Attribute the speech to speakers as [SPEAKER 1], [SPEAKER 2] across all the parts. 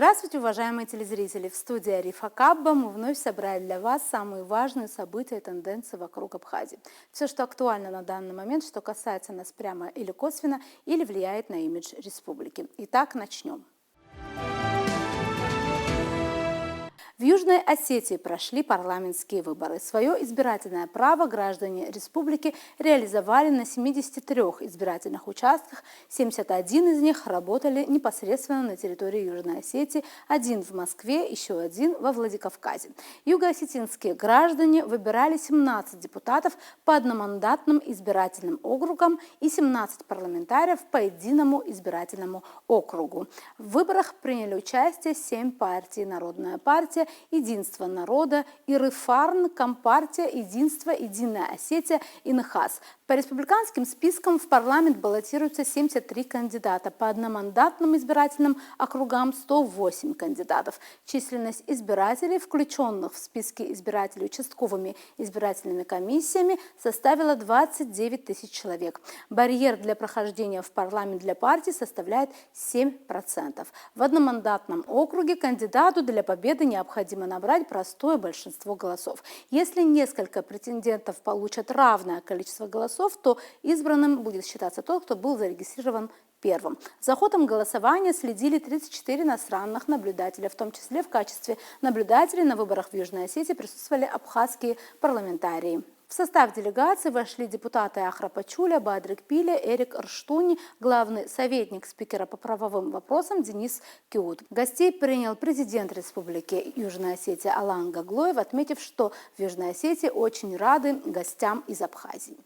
[SPEAKER 1] Здравствуйте, уважаемые телезрители! В студии Арифа Кабба мы вновь собрали для вас самые важные события и тенденции вокруг Абхазии. Все, что актуально на данный момент, что касается нас прямо или косвенно, или влияет на имидж республики. Итак, начнем. В Южной Осетии прошли парламентские выборы. Свое избирательное право граждане республики реализовали на 73 избирательных участках. 71 из них работали непосредственно на территории Южной Осетии, один в Москве, еще один во Владикавказе. Юго-осетинские граждане выбирали 17 депутатов по одномандатным избирательным округам и 17 парламентариев по единому избирательному округу. В выборах приняли участие 7 партий: Народная партия, Единство народа, Ирыфарн, Компартия, Единство, Единая Осетия и НХАС. По республиканским спискам в парламент баллотируются 73 кандидата, по одномандатным избирательным округам 108 кандидатов. Численность избирателей, включенных в списки избирателей участковыми избирательными комиссиями, составила 29 тысяч человек. Барьер для прохождения в парламент для партий составляет 7%. В одномандатном округе кандидату для победы необходимо набрать простое большинство голосов. Если несколько претендентов получат равное количество голосов, то избранным будет считаться тот, кто был зарегистрирован первым. За ходом голосования следили 34 иностранных наблюдателя, в том числе в качестве наблюдателей на выборах в Южной Осетии присутствовали абхазские парламентарии. В состав делегации вошли депутаты Ахра Пачуля, Бадрик Пиля, Эрик Рштуни, главный советник спикера по правовым вопросам Денис Киут. Гостей принял президент Республики Южная Осетия Алан Гаглоев, отметив, что в Южной Осетии очень рады гостям из Абхазии.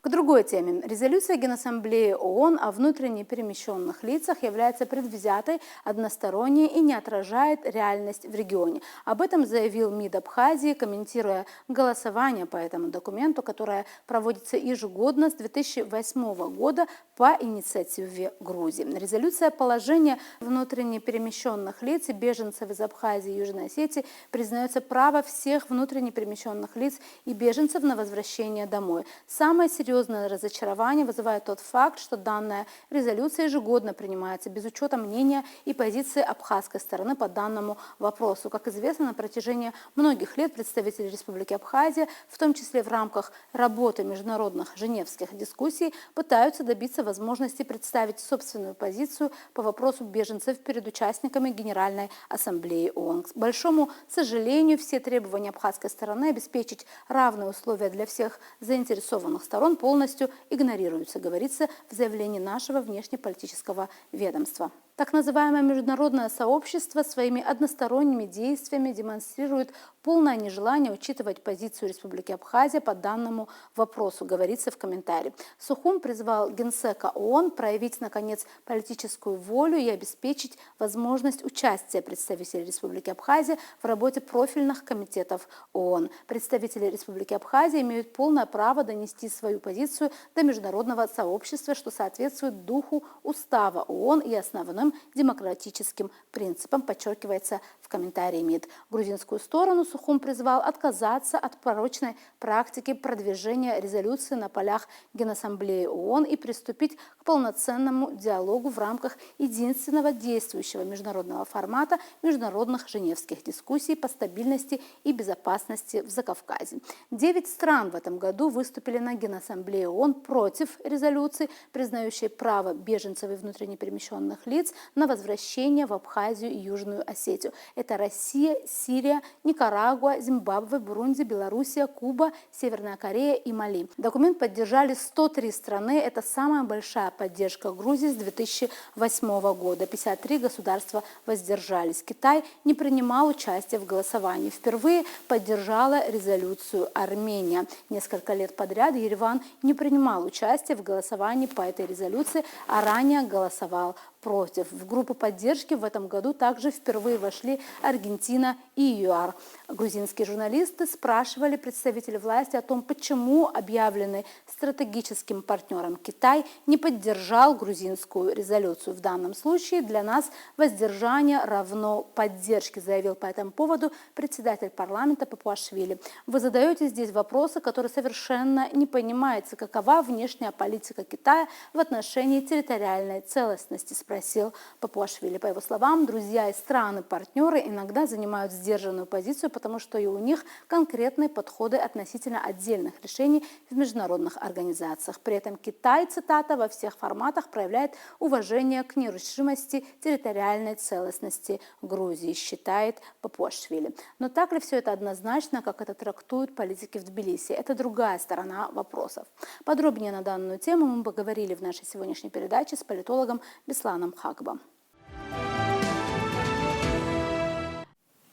[SPEAKER 1] К другой теме. Резолюция Генассамблеи ООН о внутренне перемещенных лицах является предвзятой, односторонней и не отражает реальность в регионе. Об этом заявил МИД Абхазии, комментируя голосование по этому документу, которое проводится ежегодно с 2008 года по инициативе Грузии. Резолюция положения внутренне перемещенных лиц и беженцев из Абхазии и Южной Осетии признается право всех внутренне перемещенных лиц и беженцев на возвращение домой. Самое серьезное разочарование вызывает тот факт, что данная резолюция ежегодно принимается без учета мнения и позиции абхазской стороны по данному вопросу. Как известно, на протяжении многих лет представители Республики Абхазия, в том числе в рамках работы международных женевских дискуссий, пытаются добиться возможности представить собственную позицию по вопросу беженцев перед участниками Генеральной Ассамблеи ООН. К большому сожалению, все требования абхазской стороны обеспечить равные условия для всех заинтересованных сторон полностью игнорируются, говорится в заявлении нашего внешнеполитического ведомства. Так называемое международное сообщество своими односторонними действиями демонстрирует полное нежелание учитывать позицию Республики Абхазия по данному вопросу, говорится в комментарии. Сухум призвал Генсека ООН проявить, наконец, политическую волю и обеспечить возможность участия представителей Республики Абхазия в работе профильных комитетов ООН. Представители Республики Абхазия имеют полное право донести свою позицию до международного сообщества, что соответствует духу Устава ООН и основным демократическим принципам, подчеркивается в комментарии МИД. Грузинскую сторону Сухум призвал отказаться от порочной практики продвижения резолюции на полях Генассамблеи ООН и приступить к полноценному диалогу в рамках единственного действующего международного формата международных женевских дискуссий по стабильности и безопасности в Закавказье. 9 стран в этом году выступили на Генассамблее ООН против резолюции, признающей право беженцев и внутренне перемещенных лиц на возвращение в Абхазию и Южную Осетию. Это Россия, Сирия, Никарагуа, Зимбабве, Бурунди, Белоруссия, Куба, Северная Корея и Мали. Документ поддержали 103 страны. Это самая большая поддержка Грузии с 2008 года. 53 государства воздержались. Китай не принимал участие в голосовании. Впервые поддержала резолюцию Армения. Несколько лет подряд Ереван не принимал участие в голосовании по этой резолюции, а ранее голосовал против. В группу поддержки в этом году также впервые вошли Аргентина и ЮАР. Грузинские журналисты спрашивали представителей власти о том, почему объявленный стратегическим партнером Китай не поддержал грузинскую резолюцию. В данном случае для нас воздержание равно поддержке, заявил по этому поводу председатель парламента Папуашвили. Вы задаете здесь вопросы, которые совершенно не понимаете, какова внешняя политика Китая в отношении территориальной целостности, справедливости спросил Папуашвили. По его словам, друзья и страны-партнеры иногда занимают сдержанную позицию, потому что и у них конкретные подходы относительно отдельных решений в международных организациях. При этом Китай, цитата, во всех форматах проявляет уважение к нерушимости территориальной целостности Грузии, считает Папуашвили. Но так ли все это однозначно, как это трактуют политики в Тбилиси? Это другая сторона вопросов. Подробнее на данную тему мы поговорили в нашей сегодняшней передаче с политологом Бесланом Хакбом.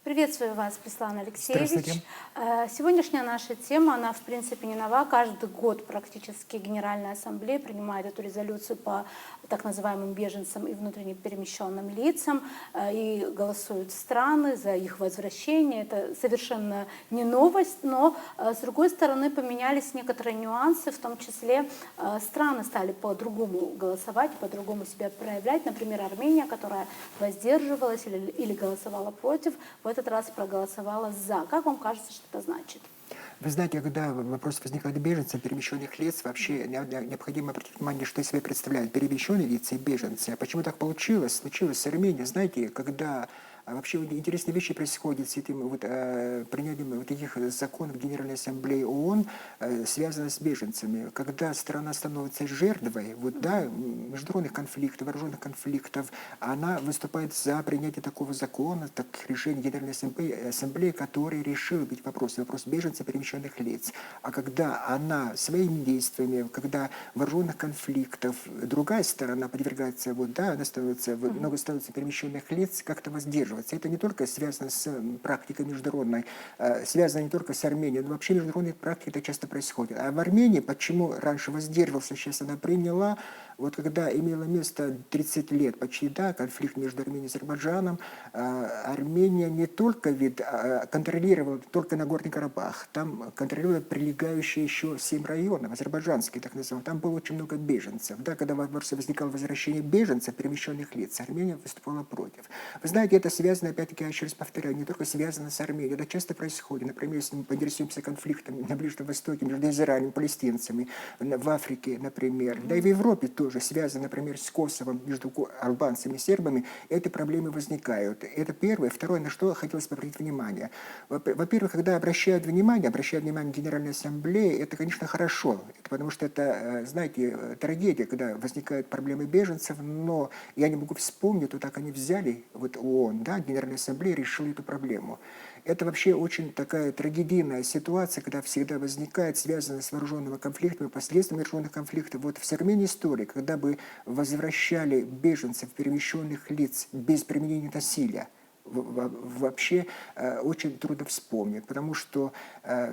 [SPEAKER 1] Приветствую вас, Беслан Алексеевич. Сегодняшняя наша тема, она в принципе не нова. Каждый год практически Генеральная Ассамблея принимает эту резолюцию по так называемым беженцам и внутренне перемещенным лицам, и голосуют страны за их возвращение. Это совершенно не новость, но с другой стороны поменялись некоторые нюансы, в том числе страны стали по-другому голосовать, по-другому себя проявлять. Например, Армения, которая воздерживалась или голосовала против, в этот раз проголосовала за. Как вам кажется, что это значит?
[SPEAKER 2] Вы знаете, когда вопрос возникает беженцев, перемещенных лиц, вообще необходимо обратить внимание, что из себя представляют перемещенные лица и беженцы. А почему так получилось? Случилось с Арменией, знаете, когда вообще интересные вещи происходят с этим принятием вот таких законов Генеральной Ассамблеи ООН, связанных с беженцами. Когда страна становится жертвой международных конфликтов, вооруженных конфликтов, она выступает за принятие такого закона, так решения Генеральной Ассамблеи, который решил ведь вопрос беженцев, перемещенных лиц. А когда она своими действиями, когда вооруженных конфликтов, другая сторона подвергается, она становится, много становится перемещенных лиц, как-то воздерживается. Это не только связано с практикой международной, связано не только с Арменией, но вообще международной практикой это часто происходит. А в Армении, почему раньше воздерживался, сейчас она приняла, вот когда имело место 30 лет почти, конфликт между Арменией и Азербайджаном, Армения не только контролировала только Нагорный Карабах, там контролировала прилегающие еще 7 районов, азербайджанские так называемые, там было очень много беженцев. Когда возникало возвращение беженцев, перемещенных лиц, Армения выступала против. Вы знаете, это связано, опять-таки, я еще раз повторяю, не только связано с Арменией, это часто происходит. Например, если мы поинтересуемся конфликтами на Ближнем Востоке между Израилем и палестинцами, в Африке, например, да и в Европе тоже связано, например, с Косовом между албанцами и сербами, эти проблемы возникают. Это первое. Второе, на что хотелось бы обратить внимание. Во-первых, когда обращают внимание Генеральной Ассамблеи, это, конечно, хорошо, потому что это, знаете, трагедия, когда возникают проблемы беженцев, но я не могу вспомнить, вот так они взяли, ООН, Генеральная Ассамблея решила эту проблему. Это вообще очень такая трагедийная ситуация, когда всегда возникает, связанная с вооруженными конфликтами, последствиями вооруженных конфликтов. В современной истории, когда бы возвращали беженцев, перемещенных лиц без применения насилия, вообще очень трудно вспомнить, потому что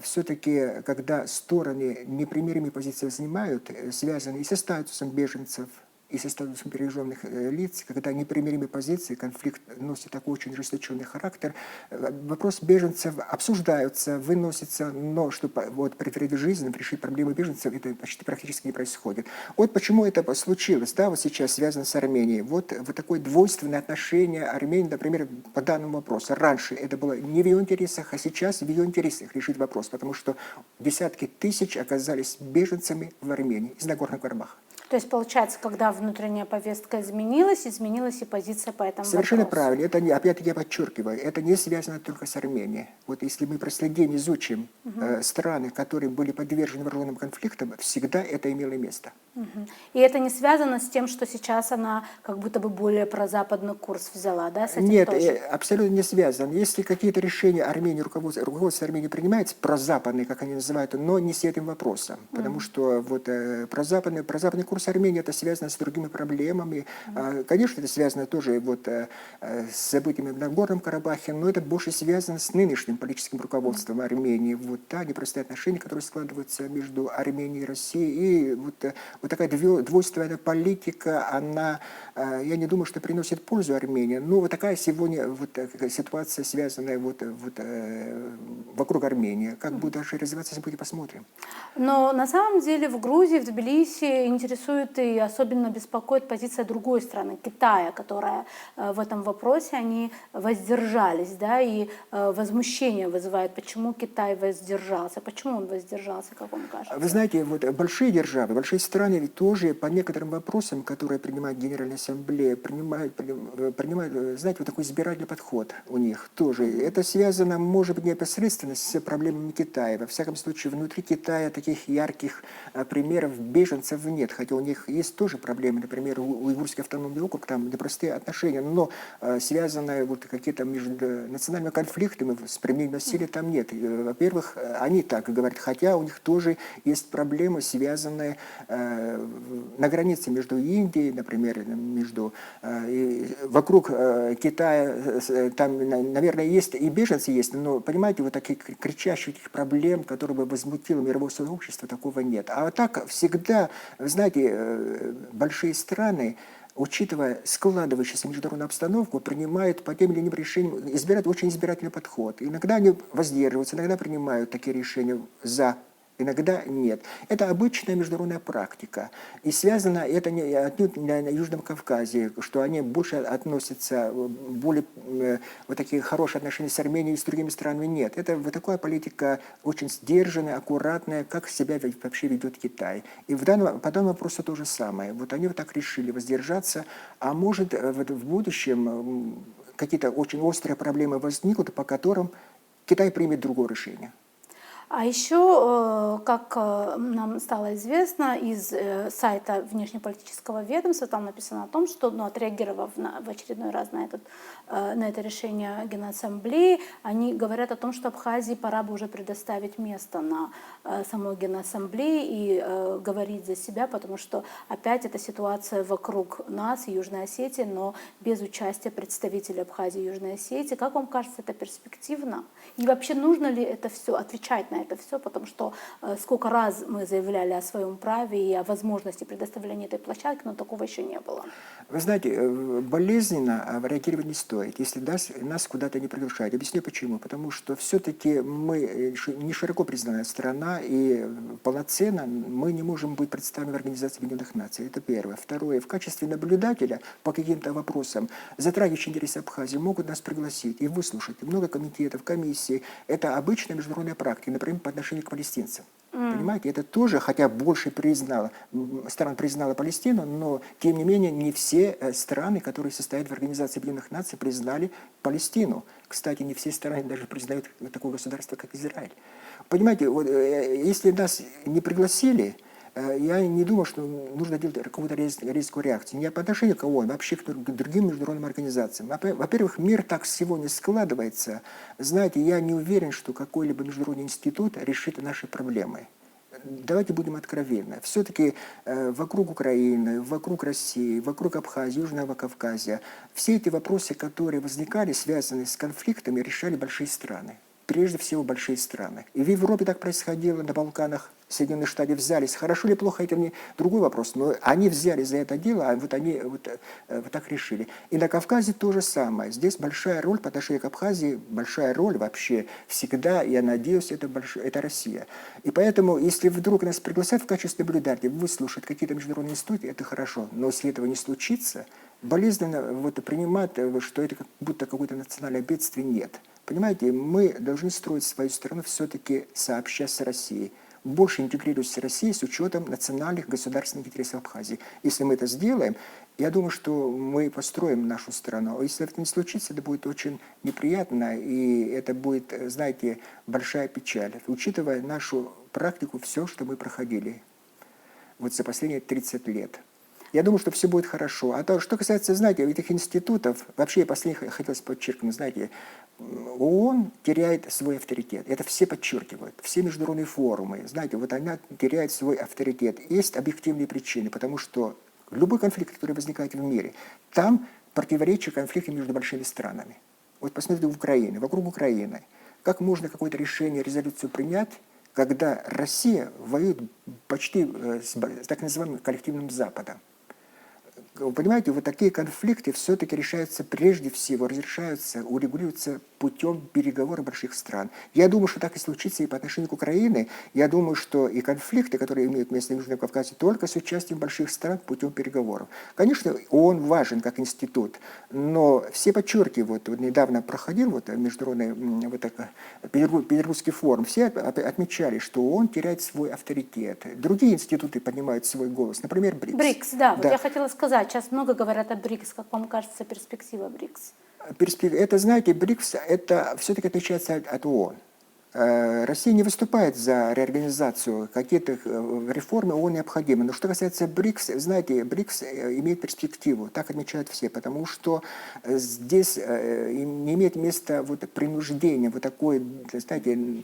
[SPEAKER 2] все-таки, когда стороны непримиримые позиции занимают, связанные и со статусом беженцев, и со статусом перемещенных лиц, когда непримиримые позиции, конфликт носит такой очень ожесточенный характер, вопрос беженцев обсуждаются, выносится, но чтобы предотвратить жизнь, решить проблемы беженцев, это почти практически не происходит. Почему это случилось, сейчас связано с Арменией. Вот такое двойственное отношение Армении, например, по данному вопросу. Раньше это было не в ее интересах, а сейчас в ее интересах решить вопрос, потому что десятки тысяч оказались беженцами в Армении из Нагорного Карабаха.
[SPEAKER 1] То есть, получается, когда внутренняя повестка изменилась и позиция по этому
[SPEAKER 2] Совершенно
[SPEAKER 1] вопросу.
[SPEAKER 2] правильно. Это, опять-таки, я подчеркиваю, это не связано только с Арменией. Если мы проследим, изучим страны, которые были подвержены вооруженным конфликтам, всегда это имело место.
[SPEAKER 1] И это не связано с тем, что сейчас она как будто бы более прозападный курс взяла, да? С этим
[SPEAKER 2] Нет,
[SPEAKER 1] тоже?
[SPEAKER 2] абсолютно не связано. Если какие-то решения Армении, руководство Армении принимает, прозападные, как они называют, но не с этим вопросом. Потому что прозападный курс Армении, это связано с другими проблемами. Конечно, это связано тоже с событиями в Нагорном Карабахе, но это больше связано с нынешним политическим руководством Армении. Непростые отношения, которые складываются между Арменией и Россией. И такая двойственная политика, она, я не думаю, что приносит пользу Армении. Но такая сегодня ситуация, связанная вокруг Армении. Как будет дальше развиваться, сегодня посмотрим.
[SPEAKER 1] Но на самом деле в Грузии, в Тбилиси интересует интересует и особенно беспокоит позиция другой страны, Китая, которая в этом вопросе, они воздержались, да, и возмущение вызывает, почему Китай воздержался, почему он воздержался, как вам кажется?
[SPEAKER 2] Вы знаете, вот большие державы, большие страны ведь тоже по некоторым вопросам, которые принимает Генеральная Ассамблея, принимают, знаете, вот такой избирательный подход у них тоже. Это связано, может быть, непосредственно с проблемами Китая. Во всяком случае, внутри Китая таких ярких примеров беженцев нет, хотя у них есть тоже проблемы, например, Уйгурский автономный округ, там непростые отношения, но связанные вот какие-то межнациональными конфликтами с применением насилия там нет. Во-первых, они так говорят, хотя у них тоже есть проблемы, связанные на границе между Индией, например, между вокруг Китая, там, наверное, есть и беженцы есть, но, понимаете, вот таких кричащих проблем, которые бы возмутило мировое сообщество, такого нет. А так всегда, знаете, большие страны, учитывая складывающуюся международную обстановку, принимают по тем или иным решениям, избирают очень избирательный подход. Иногда они воздерживаются, иногда принимают такие решения за, иногда нет. Это обычная международная практика. И связано это не отнюдь на Южном Кавказе, что они больше относятся, более вот такие хорошие отношения с Арменией и с другими странами. Нет. Это вот такая политика очень сдержанная, аккуратная, как себя вообще ведет Китай. И по данному вопросу то же самое. Вот они вот так решили воздержаться, а может в будущем какие-то очень острые проблемы возникнут, по которым Китай примет другое решение.
[SPEAKER 1] А еще, как нам стало известно из сайта внешнеполитического ведомства, там написано о том, что, отреагировав в очередной раз на это решение Генассамблеи, они говорят о том, что Абхазии пора бы уже предоставить место на самой Генассамблее и говорить за себя, потому что опять эта ситуация вокруг нас, Южной Осетии, но без участия представителей Абхазии и Южной Осетии. Как вам кажется, это перспективно? И вообще нужно ли это все отвечать на это все, потому что сколько раз мы заявляли о своем праве и о возможности предоставления этой площадки, но такого еще не было.
[SPEAKER 2] Вы знаете, болезненно реагировать не стоит, если нас куда-то не приглашают. Объясню почему. Потому что все-таки мы не широко признанная страна, и полноценно мы не можем быть представлены в Организации Объединенных Наций. Это первое. Второе. В качестве наблюдателя по каким-то вопросам, затрагивающим интересы Абхазии, могут нас пригласить и выслушать. Много комитетов, комиссий. Это обычная международная практика, например, по отношению к палестинцам. Понимаете, это тоже, хотя больше стран признала Палестину, но, тем не менее, не все страны, которые состоят в Организации Объединенных Наций, признали Палестину. Кстати, не все страны даже признают такое государство, как Израиль. Понимаете, вот, если нас не пригласили, я не думаю, что нужно делать какую-то резкую реакцию. Не по отношению к ООН, вообще к другим международным организациям. Во-первых, мир так сегодня складывается. Знаете, я не уверен, что какой-либо международный институт решит наши проблемы. Давайте будем откровенны. Все-таки вокруг Украины, вокруг России, вокруг Абхазии, Южного Кавказа, все эти вопросы, которые возникали, связанные с конфликтами, решали большие страны. Прежде всего большие страны. И в Европе так происходило, на Балканах. Соединенные Штаты взялись. Хорошо или плохо, это не другой вопрос, но они взяли за это дело, а вот они вот так решили. И на Кавказе то же самое. Здесь большая роль по отношению к Абхазии, большая роль вообще всегда, я надеюсь, это Россия. И поэтому, если вдруг нас пригласят в качестве наблюдателя, выслушать какие-то международные институты, это хорошо. Но если этого не случится, болезненно принимать, что это как будто какое-то национальное бедствие, нет. Понимаете, мы должны строить свою страну все-таки сообща с Россией. Больше интегрируясь с Россией с учетом национальных государственных интересов Абхазии. Если мы это сделаем, я думаю, что мы построим нашу страну. А если это не случится, это будет очень неприятно, и это будет, знаете, большая печаль, учитывая нашу практику, все, что мы проходили вот за последние 30 лет. Я думаю, что все будет хорошо. А то, что касается, знаете, этих институтов, вообще я последних хотелось подчеркнуть, знаете, ООН теряет свой авторитет. Это все подчеркивают. Все международные форумы, знаете, вот она теряет свой авторитет. Есть объективные причины, потому что любой конфликт, который возникает в мире, там противоречия, конфликты между большими странами. Вот посмотрите Украину, вокруг Украины. Как можно какое-то решение, резолюцию принять, когда Россия воюет почти с так называемым коллективным Западом? Вы понимаете, вот такие конфликты все-таки решаются прежде всего, разрешаются, урегулируются путем переговоров больших стран. Я думаю, что так и случится и по отношению к Украине. Я думаю, что и конфликты, которые имеют место в Южном Кавказе, только с участием больших стран путем переговоров. Конечно, ООН важен как институт, но все подчеркивают, вот недавно проходил международный Петербургский форум, все отмечали, что ООН теряет свой авторитет. Другие институты поднимают свой голос, например, БРИКС.
[SPEAKER 1] БРИКС, да, вот я хотела сказать, сейчас много говорят о БРИКС, как вам кажется, перспектива БРИКС?
[SPEAKER 2] Это, знаете, БРИКС, это все-таки отличается от ООН. Россия не выступает за реорганизацию, какие-то реформы ООН необходимы. Но что касается БРИКС, знаете, БРИКС имеет перспективу, так отмечают все, потому что здесь не имеет места принуждение, такое, знаете,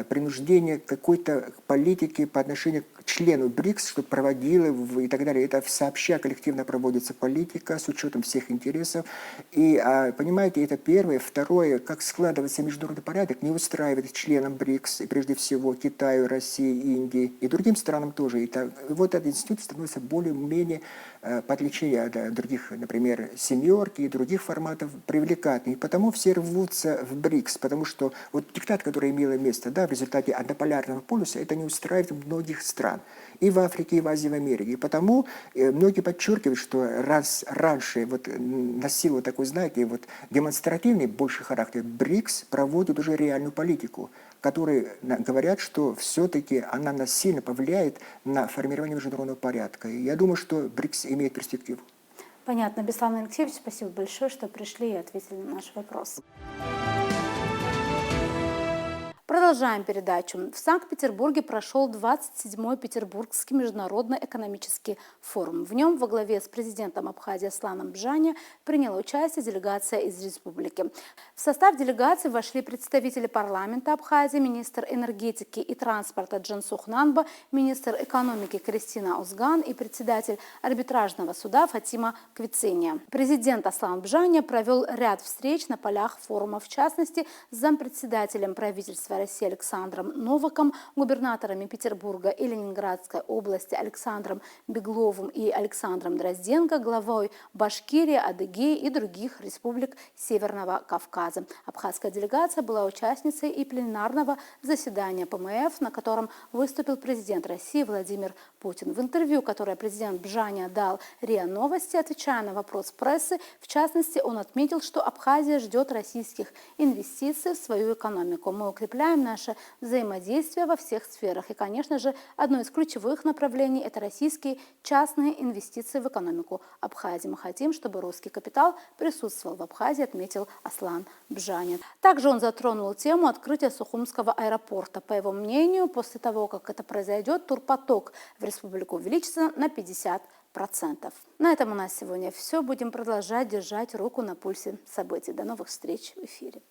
[SPEAKER 2] принуждение какой-то политики по отношению к члену БРИКС, что проводила и так далее. Это сообща коллективно проводится политика с учетом всех интересов. И, понимаете, это первое. Второе, как складывается международный порядок, не устраивает членам БРИКС, и прежде всего Китаю, России, Индии и другим странам тоже. И вот этот институт становится более-менее, по отличию от других, например, семерки и других форматов, привлекательным. И потому все рвутся в БРИКС, потому что диктат, который имел место в результате однополярного полюса, это не устраивает многих стран. И в Африке, и в Азии, и в Америке. И потому многие подчеркивают, что раз раньше носил такой, знаете, демонстративный больше характер, БРИКС проводит уже реальную политику, которые говорят, что все-таки она сильно повлияет на формирование международного порядка. И я думаю, что БРИКС имеет перспективу.
[SPEAKER 1] Понятно. Беслан Алексеевич, спасибо большое, что пришли и ответили на наш вопрос. Продолжаем передачу. В Санкт-Петербурге прошел 27-й Петербургский международный экономический форум. В нем во главе с президентом Абхазии Асланом Бжаня приняла участие делегация из республики. В состав делегации вошли представители парламента Абхазии, министр энергетики и транспорта Джансух Нанба, министр экономики Кристина Озган и председатель арбитражного суда Фатима Квицения. Президент Аслан Бжаня провел ряд встреч на полях форума, в частности, с зампредседателем правительства России Александром Новаком, губернаторами Петербурга и Ленинградской области Александром Бегловым и Александром Дрозденко, главой Башкирии, Адыгеи и других республик Северного Кавказа. Абхазская делегация была участницей и пленарного заседания ПМФ, на котором выступил президент России Владимир Путин. В интервью, которое президент Бжаня дал РИА Новости, отвечая на вопрос прессы, в частности, он отметил, что Абхазия ждет российских инвестиций в свою экономику. Мы укрепляем наше взаимодействие во всех сферах. И, конечно же, одно из ключевых направлений – это российские частные инвестиции в экономику Абхазии. Мы хотим, чтобы русский капитал присутствовал в Абхазии, отметил Аслан Бжаня. Также он затронул тему открытия Сухумского аэропорта. По его мнению, после того, как это произойдет, турпоток в республику увеличится на 50%. На этом у нас сегодня все. Будем продолжать держать руку на пульсе событий. До новых встреч в эфире.